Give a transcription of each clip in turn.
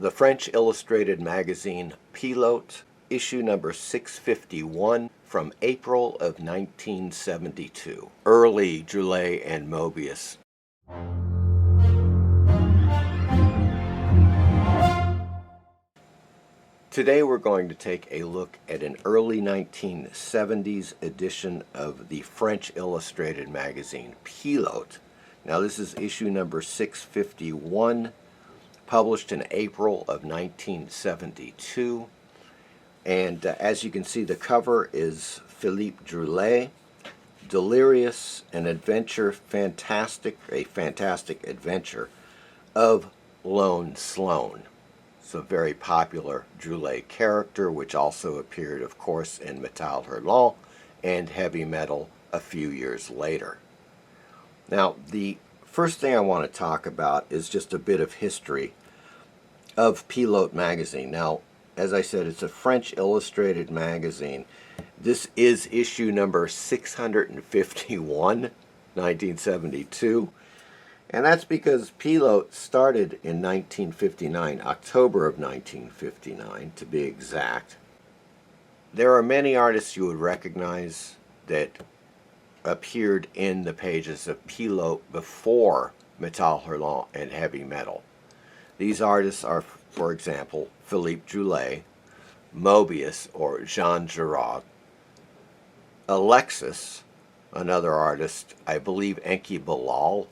the French illustrated magazine Pilote, issue number 651 from April of 1972. Early Druillet and Moebius. Today we're going to take a look at an early 1970s edition of the French illustrated magazine Pilote. Now this is issue number 651, published in April of 1972. And as you can see, the cover is Philippe Druillet, delirious, an adventure, a fantastic adventure of Lone Sloan. It's a very popular Druillet character, which also appeared, of course, in Metal Hurlant and Heavy Metal a few years later. Now, the first thing I want to talk about is just a bit of history of Pilote magazine. Now, as I said, it's a French illustrated magazine. This is issue number 651, 1972. And that's because Pilote started in 1959, October of 1959 to be exact. There are many artists you would recognize that appeared in the pages of Pilote before Metal Hurlant and Heavy Metal. These artists are, for example, Philippe Druillet, Moebius or Jean Giraud, Alexis, another artist, I believe Enki Bilal.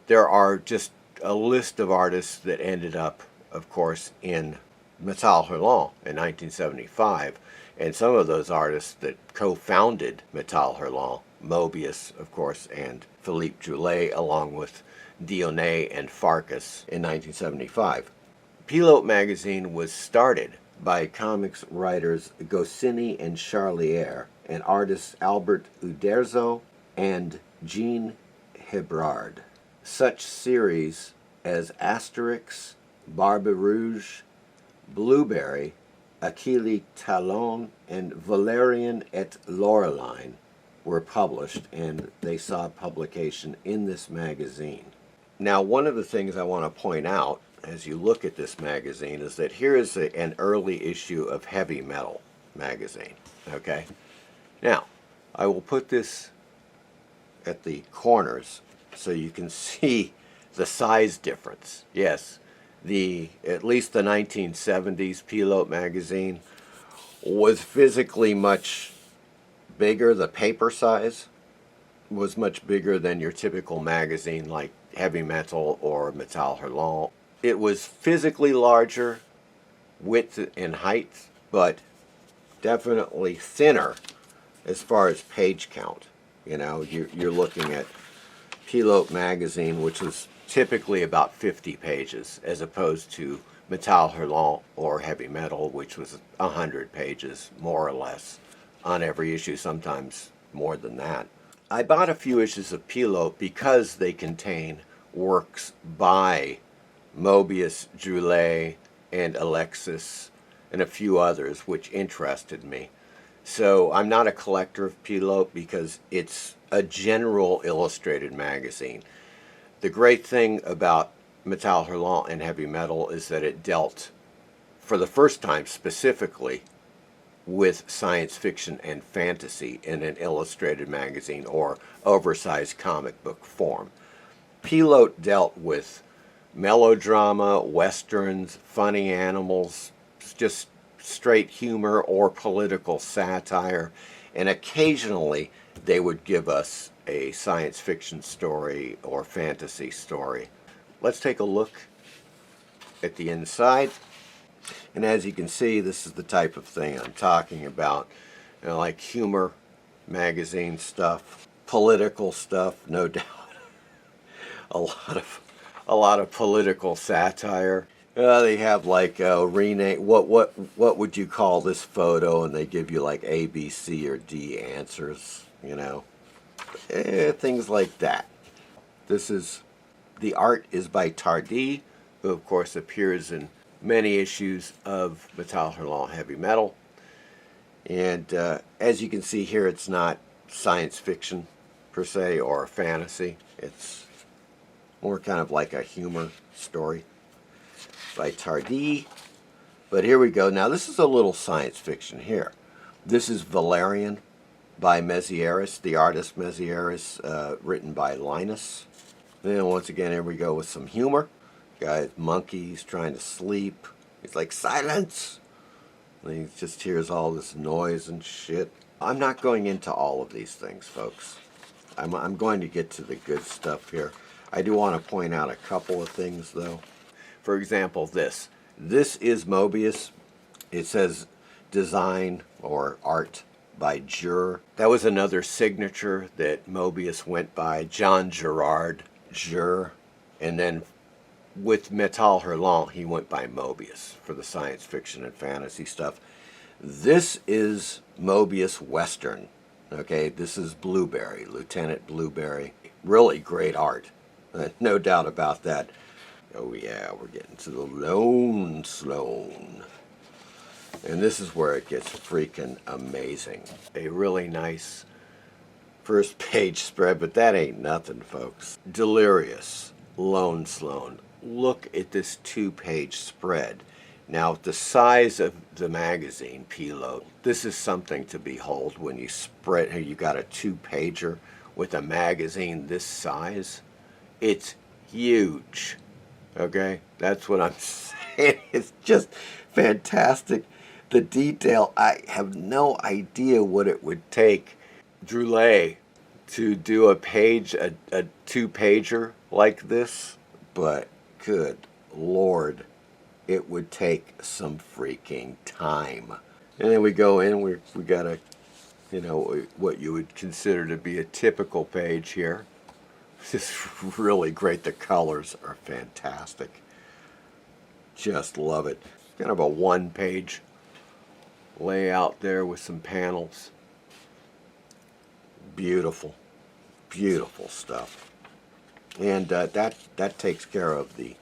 There are just a list of artists that ended up, of course, in Metal Hurlant in 1975, and some of those artists that co-founded Metal Hurlant, Moebius, of course, and Philippe Druillet, along with Dionnet and Farkas in 1975. Pilote magazine was started by comics writers Goscinny and Charlier and artists Albert Uderzo and Jean Hebrard. Such series as Asterix, Barbe Rouge, Blueberry, Achille Talon, and Valerian et Laureline were published, and they saw publication in this magazine. Now, one of the things I want to point out as you look at this magazine is that here is an early issue of Heavy Metal magazine. Okay? Now, I will put this at the corners so you can see the size difference. Yes, at least the 1970s Pilote magazine was physically much bigger. The paper size was much bigger than your typical magazine like Heavy Metal or Metal Hurlant. It was physically larger, width and height, but definitely thinner as far as page count. You know, you're looking at Pilote magazine, which was typically about 50 pages, as opposed to Metal Hurlant or Heavy Metal, which was 100 pages, more or less, on every issue, sometimes more than that. I bought a few issues of Pilote because they contain works by Moebius, Druillet, and Alexis, and a few others, which interested me. So I'm not a collector of Pilote because it's a general illustrated magazine. The great thing about Metal Hurlant and Heavy Metal is that it dealt, for the first time specifically, with science fiction and fantasy in an illustrated magazine or oversized comic book form. Pilote dealt with melodrama, westerns, funny animals, just straight humor or political satire, and occasionally they would give us a science fiction story or fantasy story. Let's take a look at the inside. And as you can see, this is the type of thing I'm talking about. You know, like humor magazine stuff, political stuff, no doubt. a lot of political satire. They have like rename. What would you call this photo? And they give you like A, B, C, or D answers. You know, things like that. The art is by Tardy, who of course appears in many issues of Metal Hurlant Heavy Metal. And as you can see here, it's not science fiction per se or fantasy. It's more kind of like a humor story. by Tardy. But here we go. Now this is a little science fiction here. This is Valerian by Mezieres, the artist Mezieres, written by Linus. Then once again, here we go with some humor. Guy, monkey's trying to sleep. He's like, silence! And he just hears all this noise and shit. I'm not going into all of these things, folks. I'm going to get to the good stuff here. I do want to point out a couple of things, though. For example, this. This is Moebius. It says design or art by Giraud. That was another signature that Moebius went by, John Gerard Giraud. And then with Metal Hurlant, he went by Moebius for the science fiction and fantasy stuff. This is Moebius Western. Okay, this is Blueberry, Lieutenant Blueberry. Really great art. No doubt about that. Oh yeah, we're getting to the Lone Sloan. And this is where it gets freaking amazing. A really nice first page spread, but that ain't nothing, folks. Delirious, Lone Sloan. Look at this 2-page spread. Now, the size of the magazine, Pilote, this is something to behold when you spread, you got a 2-pager with a magazine this size. It's huge. Okay? That's what I'm saying. It's just fantastic. The detail, I have no idea what it would take Druillet to do a 2-pager like this, but good Lord, it would take some freaking time. And then we go in, we got a, what you would consider to be a typical page here. It's really great. The colors are fantastic. Just love it. Kind of a 1-page layout there with some panels. Beautiful, beautiful stuff. And that takes care of the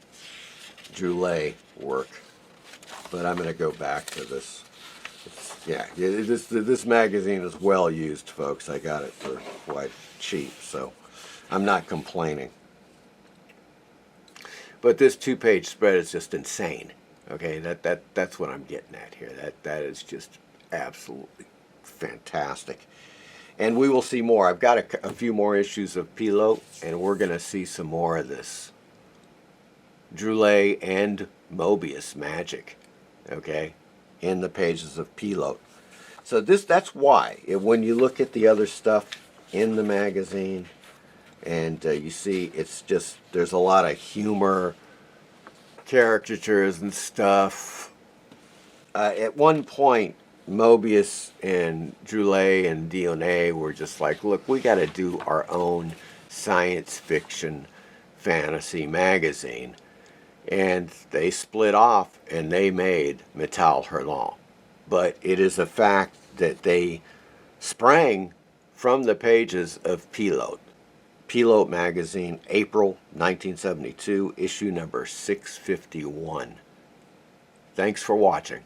Druillet work. But I'm going to go back to this. This magazine is well used, folks. I got it for quite cheap, so I'm not complaining. But this 2-page spread is just insane. Okay, that's what I'm getting at here. That is just absolutely fantastic. And we will see more. I've got a few more issues of Pilote, and we're going to see some more of this Druillet and Moebius magic, okay, in the pages of Pilote. So that's why, when you look at the other stuff in the magazine, and you see it's just, there's a lot of humor, caricatures and stuff. At one point, Moebius and Druillet and Dionnet were just like, look, we got to do our own science fiction fantasy magazine. And they split off and they made Metal Hurlant. But it is a fact that they sprang from the pages of Pilote. Pilote magazine, April 1972, issue number 651. Thanks for watching.